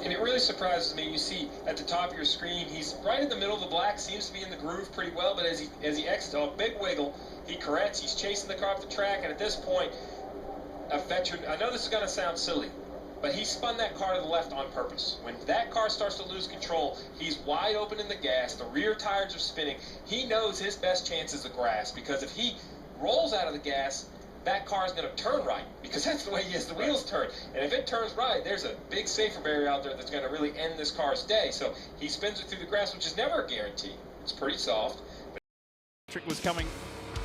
And it really surprises me. You see at the top of your screen, he's right in the middle of the black, seems to be in the groove pretty well, but as he exits, a big wiggle, he corrects, he's chasing the car off the track, and at this point, a veteran, I know this is going to sound silly, but he spun that car to the left on purpose. When that car starts to lose control, he's wide open in the gas, the rear tires are spinning. He knows his best chance is the grass, because if he rolls out of the gas, that car is going to turn right, because that's the way he has the wheels turn. And if it turns right, there's a big safer barrier out there that's going to really end this car's day. So he spins it through the grass, which is never a guarantee. It's pretty soft. Patrick was coming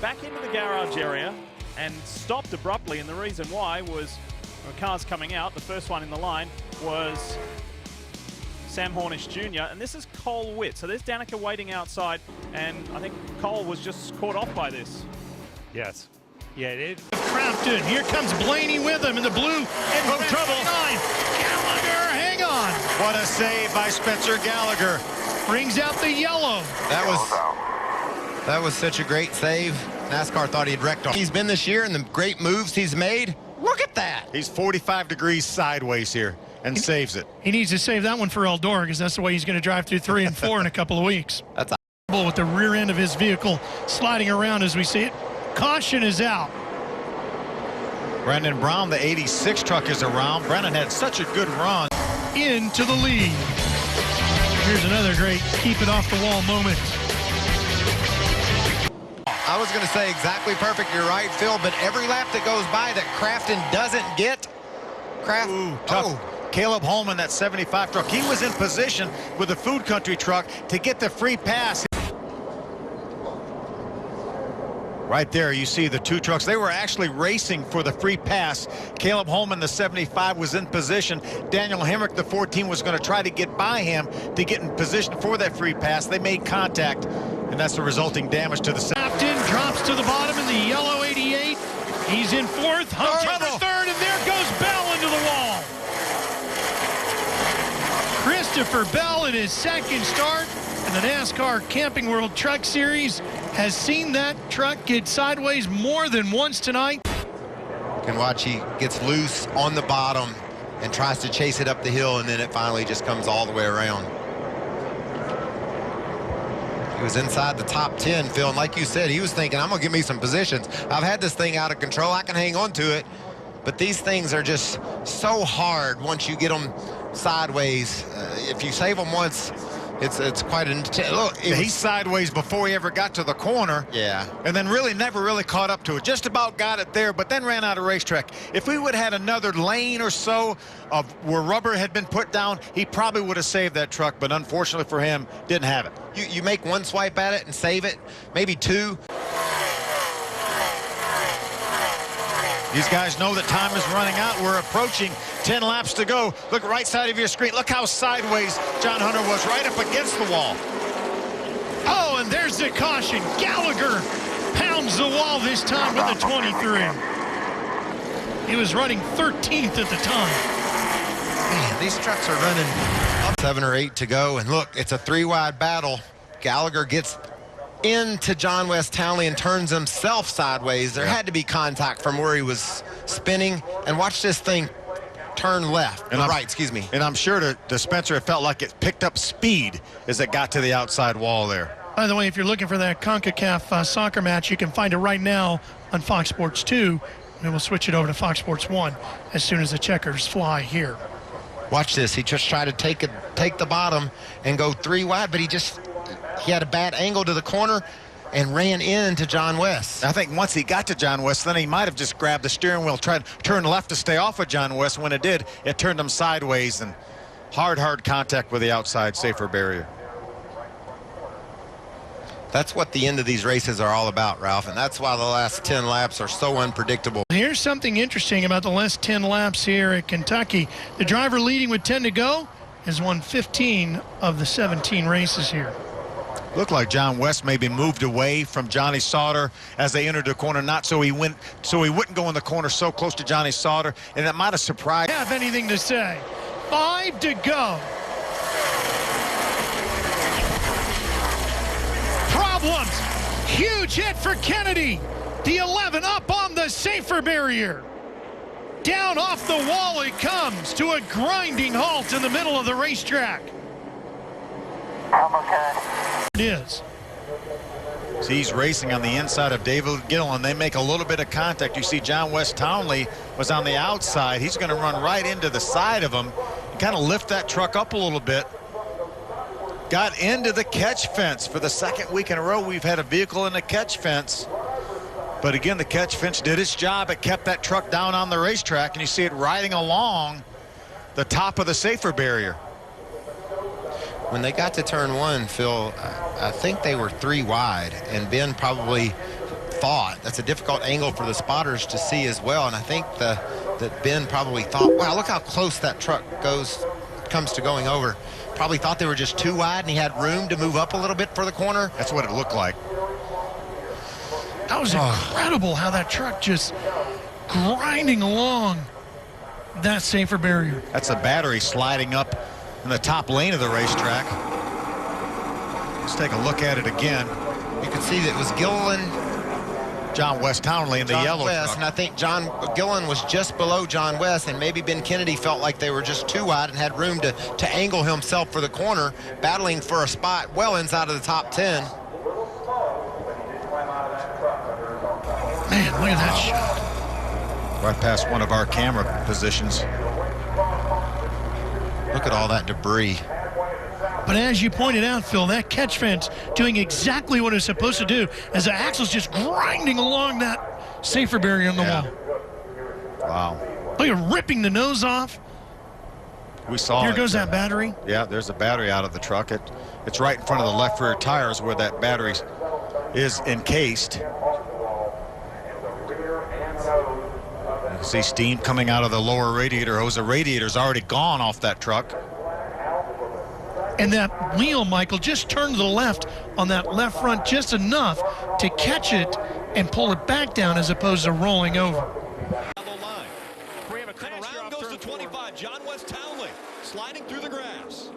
back into the garage area and stopped abruptly, and the reason why was cars coming out. The first one in the line was Sam Hornish Jr., and this is Cole Witt. So there's Danica waiting outside, and I think Cole was just caught off by this. Yes. Yeah, it. Crafton, here comes Blaney with him in the blue and no trouble. Gallagher, hang on. What a save by Spencer Gallagher. Brings out the yellow. That was such a great save. NASCAR thought he'd wrecked him. He's been this year and the great moves he's made. Look at that. He's 45 degrees sideways here and saves it. He needs to save that one for Eldora, because that's the way he's going to drive through 3 and 4 in a couple of weeks. That's with the rear end of his vehicle sliding around as we see it. Caution is out. Brendan Brown, the 86 truck, is around. Brendan had such a good run. Into the lead. Here's another great keep it off the wall moment. I was going to say exactly perfect. You're right, Phil, but every lap that goes by that Crafton doesn't get. Tough. Caleb Holman, that 75 truck, he was in position with the Food Country truck to get the free pass. Right there, you see the two trucks. They were actually racing for the free pass. Caleb Holman, the 75, was in position. Daniel Hemrick, the 14, was going to try to get by him to get in position for that free pass. They made contact, and that's the resulting damage to the Captain drops to the bottom in the yellow 88. He's in fourth, Hunter in third, and there goes Bell into the wall. Christopher Bell in his second start in the NASCAR Camping World Truck Series has seen that truck get sideways more than once tonight. You can watch, he gets loose on the bottom and tries to chase it up the hill, and then it finally just comes all the way around. He was inside the top 10, Phil, and like you said, he was thinking, I'm going to give me some positions. I've had this thing out of control. I can hang on to it. But these things are just so hard once you get them sideways. If you save them once, it's quite an look. He's sideways before he ever got to the corner. Yeah. And then never really caught up to it. Just about got it there, but then ran out of racetrack. If we would have had another lane or so of where rubber had been put down, he probably would have saved that truck, but unfortunately for him, didn't have it. You make one swipe at it and save it, maybe two. These guys know that time is running out. We're approaching 10 laps to go. Look right side of your screen. Look how sideways John Hunter was, right up against the wall. Oh, and there's the caution. Gallagher pounds the wall this time with the 23. He was running 13th at the time. Man, these trucks are running up 7 or 8 to go. And look, it's a 3-wide battle. Gallagher gets into John West Townley and turns himself sideways. There had to be contact from where he was spinning. And watch this thing turn left, and right, excuse me. And I'm sure to Spencer, it felt like it picked up speed as it got to the outside wall there. By the way, if you're looking for that CONCACAF soccer match, you can find it right now on Fox Sports 2, and we'll switch it over to Fox Sports 1 as soon as the checkers fly here. Watch this. He just tried to take the bottom and go 3 wide, but he had a bad angle to the corner and ran into John West. I think once he got to John West, then he might have just grabbed the steering wheel, tried to turn left to stay off of John West. When it did, it turned him sideways, and hard contact with the outside safer barrier. That's what the end of these races are all about, Ralph, and that's why the last 10 laps are so unpredictable. Here's something interesting about the last 10 laps here at Kentucky. The driver leading with 10 to go has won 15 of the 17 races here. Looked like John West maybe moved away from Johnny Sauter as they entered the corner, not so he wouldn't go in the corner so close to Johnny Sauter, and that might have surprised. Have anything to say? 5 to go. Problems. Huge hit for Kennedy. The 11 up on the safer barrier. Down off the wall it comes to a grinding halt in the middle of the racetrack. It is. So he's racing on the inside of David Gillen. They make a little bit of contact. You see John West Townley was on the outside. He's going to run right into the side of him and kind of lift that truck up a little bit. Got into the catch fence. For the second week in a row, we've had a vehicle in the catch fence. But again, the catch fence did its job. It kept that truck down on the racetrack, and you see it riding along the top of the safer barrier. When they got to turn one, Phil, I think they were 3 wide, and Ben probably thought that's a difficult angle for the spotters to see as well. And I think that Ben probably thought, wow, look how close that truck comes to going over. Probably thought they were just 2 wide, and he had room to move up a little bit for the corner. That's what it looked like. That was incredible how that truck just grinding along that safer barrier. That's a battery sliding up in the top lane of the racetrack. Let's take a look at it again. You can see that it was Gillen, John West Townley in the yellow truck. And I think John Gillen was just below John West, and maybe Ben Kennedy felt like they were just 2 wide and had room to angle himself for the corner, battling for a spot well inside of the top 10. Man, look at that shot. Right past one of our camera positions. Look at all that debris. But as you pointed out, Phil, that catch fence doing exactly what it's supposed to do as the axle's just grinding along that safer barrier on the wall. Wow. Look at ripping the nose off. We saw Here goes that battery. Yeah, there's a battery out of the truck. It's right in front of the left rear tires where that battery is encased. You can see steam coming out of the lower radiator hose. The radiator's already gone off that truck. And that wheel, Michael, just turned to the left on that left front just enough to catch it and pull it back down as opposed to rolling over. We have a crash. Around goes to 25. John West Townley sliding through the grass.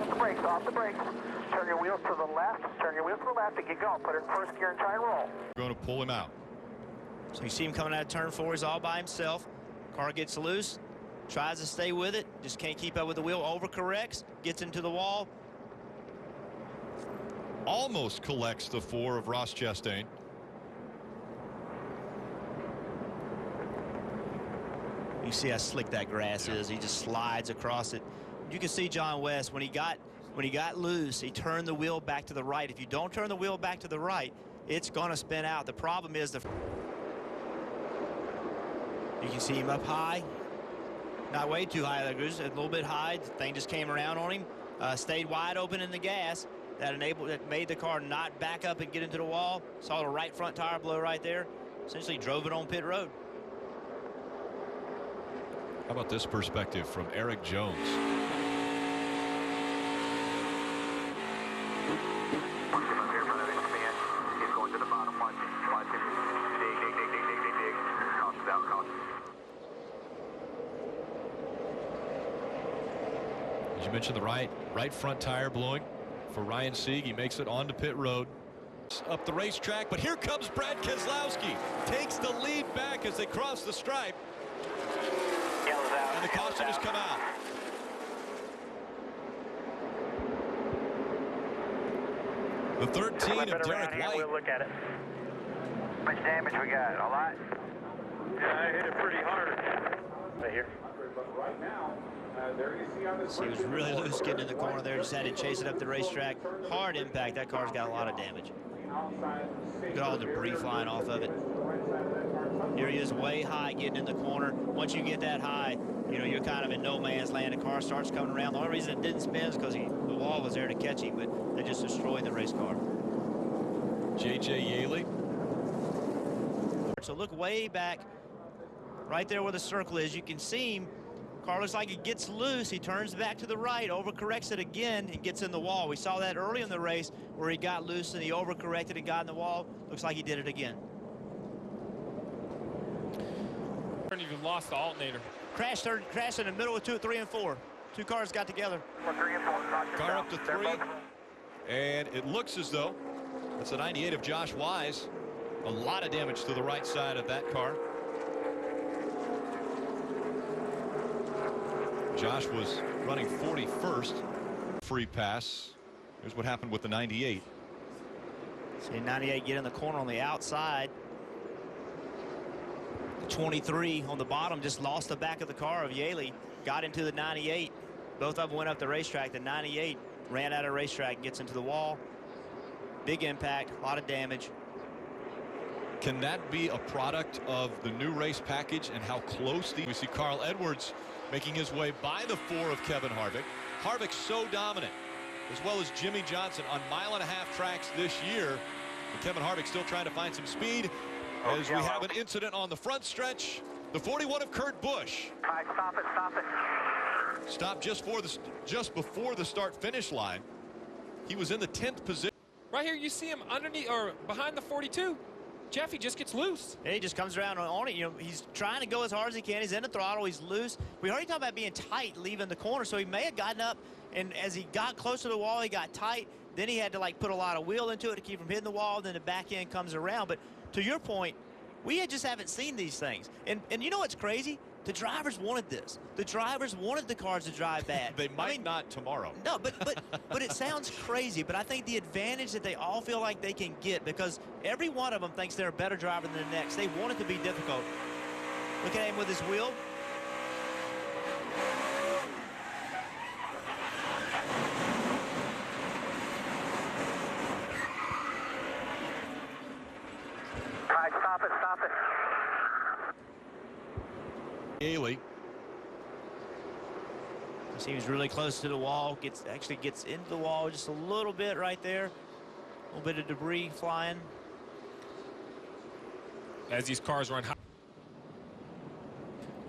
Off the brakes, off the brakes. Turn your wheels to the left. Turn your wheels to the left and get going. Put it in first gear and try and roll. Going to pull him out. So you see him coming out of turn 4. He's all by himself. Car gets loose. Tries to stay with it, just can't keep up with the wheel, overcorrects, gets into the wall. Almost collects the 4 of Ross Chastain. You see how slick that grass is. He just slides across it. You can see John West, when he got loose, he turned the wheel back to the right. If you don't turn the wheel back to the right, it's going to spin out. The problem is you can see him up high. Not way too high, a little bit high. The thing just came around on him. Stayed wide open in the gas. That made the car not back up and get into the wall. Saw the right front tire blow right there. Essentially drove it on pit road. How about this perspective from Eric Jones? As you mentioned, the right front tire blowing for Ryan Sieg. He makes it onto pit road. Up the racetrack, but here comes Brad Keselowski. Takes the lead back as they cross the stripe. And the caution has come out. The 13 of Derek White. We'll look at it. How much damage we got? A lot? Yeah, I hit it pretty hard. Right here. Right now, So he was really loose getting in the corner there. Just had to chase it up the racetrack. Hard impact. That car's got a lot of damage. Look at all the debris flying off of it. Here he is way high getting in the corner. Once you get that high, you know, you're kind of in no man's land. The car starts coming around. The only reason it didn't spin is because the wall was there to catch him, but they just destroyed the race car. J.J. Yaley. So look way back, right there where the circle is. You can see him. Car looks like it gets loose. He turns back to the right, overcorrects it again, and gets in the wall. We saw that early in the race where he got loose and he overcorrected and got in the wall. Looks like he did it again. Even lost the alternator. Crashed in the middle of 2, 3, and 4. 2 cars got together. Car up to 3. And it looks as though that's a 98 of Josh Wise. A lot of damage to the right side of that car. Josh was running 41st. Free pass. Here's what happened with the 98. See 98 get in the corner on the outside. The 23 on the bottom just lost the back of the car of Yaley. Got into the 98. Both of them went up the racetrack. The 98 ran out of racetrack, gets into the wall. Big impact, a lot of damage. Can that be a product of the new race package and how close we see Carl Edwards making his way by the 4 of Kevin Harvick. Harvick so dominant, as well as Jimmy Johnson on mile-and-a-half tracks this year. And Kevin Harvick still trying to find some speed as we have an incident on the front stretch. The 41 of Kurt Busch. All right, stop it. Stopped just before the start-finish line. He was in the 10th position. Right here, you see him underneath or behind the 42. Jeff, he just gets loose. Yeah, he just comes around on it. You know, he's trying to go as hard as he can. He's in the throttle. He's loose. We already talked about being tight leaving the corner, so he may have gotten up, and as he got close to the wall, he got tight. Then he had to, like, put a lot of wheel into it to keep from hitting the wall. Then the back end comes around. But to your point, we just haven't seen these things. And you know what's crazy? The drivers wanted this. The drivers wanted the cars to drive bad. They might not tomorrow. No, but it sounds crazy. But I think the advantage that they all feel like they can get, because every one of them thinks they're a better driver than the next. They want it to be difficult. Look at him with his wheel. All right, stop it. Yaley. He was really close to the wall. Actually gets into the wall just a little bit right there. A little bit of debris flying. As these cars run high.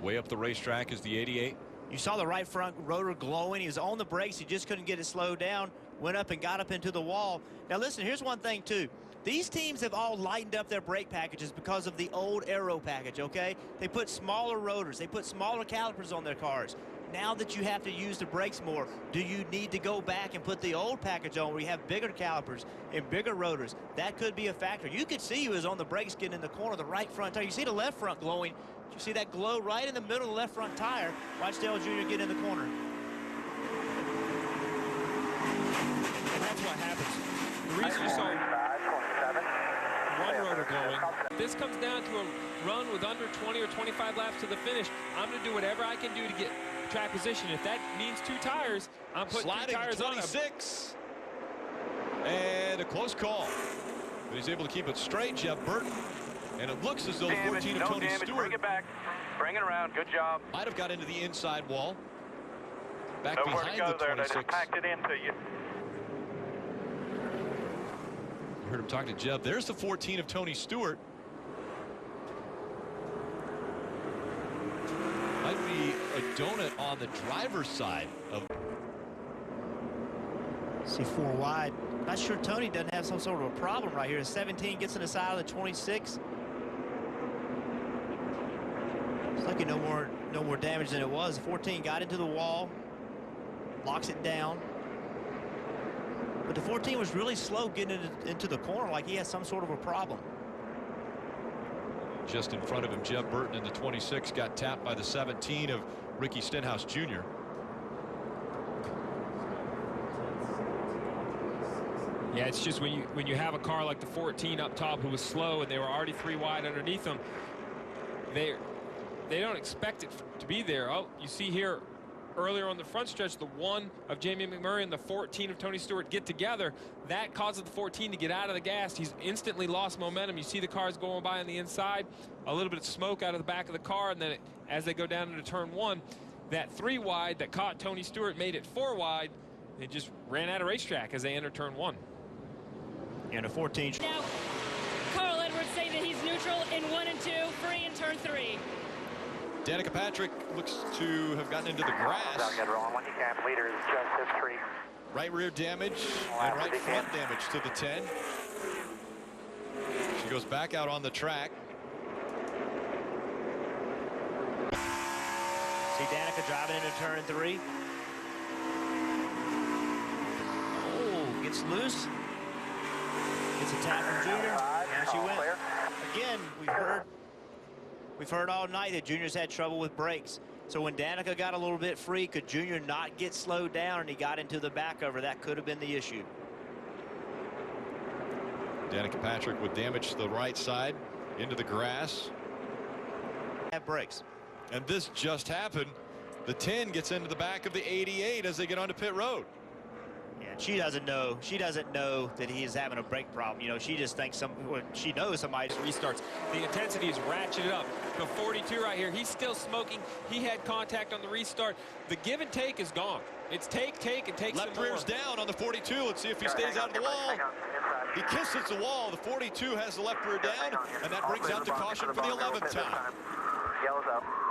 Way up the racetrack is the 88. You saw the right front rotor glowing. He was on the brakes. He just couldn't get it slowed down. Went up and got up into the wall. Now listen, here's one thing too. These teams have all lightened up their brake packages because of the old aero package, okay? They put smaller rotors. They put smaller calipers on their cars. Now that you have to use the brakes more, do you need to go back and put the old package on where you have bigger calipers and bigger rotors? That could be a factor. You could see he was on the brakes getting in the corner, the right front tire. You see the left front glowing. You see that glow right in the middle of the left front tire. Watch Dale Jr. get in the corner. And that's what happens. The reason you saw one rotor glowing, this comes down to a run with under 20 or 25 laps to the finish. I'm going to do whatever I can do to get track position. If that means 2 tires, I'm putting Sliding 2 tires 26. And a close call. But he's able to keep it straight, Jeff Burton. And it looks as though the 14 of Tony Stewart. Bring it back. Bring it around. Good job. Might have got into the inside wall. Back Nowhere behind to go the there. 26. They just packed it into you. You heard him talk to Jeff. There's the 14 of Tony Stewart. Might be a donut on the driver's side of. See 4 wide. Not sure Tony doesn't have some sort of a problem right here. 17 gets in the side of the 26. It's looking no more damage than it was. 14 got into the wall, locks it down. But the 14 was really slow getting into the corner, like he has some sort of a problem. Just in front of him, Jeff Burton in the 26 got tapped by the 17 of Ricky Stenhouse Jr. Yeah, it's just when you have a car like the 14 up top who was slow and they were already 3 wide underneath them, they don't expect it to be there. Oh, you see here earlier on the front stretch, the 1 of Jamie McMurray and the 14 of Tony Stewart get together. That causes the 14 to get out of the gas. He's instantly lost momentum. You see the cars going by on the inside, a little bit of smoke out of the back of the car, and then as they go down into turn 1, that 3 wide that caught Tony Stewart made it 4 wide. They just ran out of racetrack as they enter turn 1. And a 14. Now, Carl Edwards saying that he's neutral in 1 and 2, free in turn 3. Danica Patrick looks to have gotten into the grass. Don't get wrong. When you can't, leader is just history. Right rear damage and right front damage to the 10. She goes back out on the track. See Danica driving into turn 3. Oh, gets loose. Gets a tap from Junior. Now she went. Again, we've heard all night that Junior's had trouble with brakes. So when Danica got a little bit free, could Junior not get slowed down and he got into the back cover? That could have been the issue. Danica Patrick with damage to the right side into the grass. Have brakes. And this just happened. The 10 gets into the back of the 88 as they get onto pit road. Yeah, she doesn't know. She doesn't know that he is having a brake problem. You know, she just thinks she knows somebody restarts. The intensity is ratcheted up. The 42 right here, he's still smoking. He had contact on the restart. The give and take is gone. It's take, and take Left some more. rear's down on the 42. Let's see if he stays out of the wall. He kisses the wall. The 42 has the left rear down, and that brings out the caution for the 11th time. Yellow's up.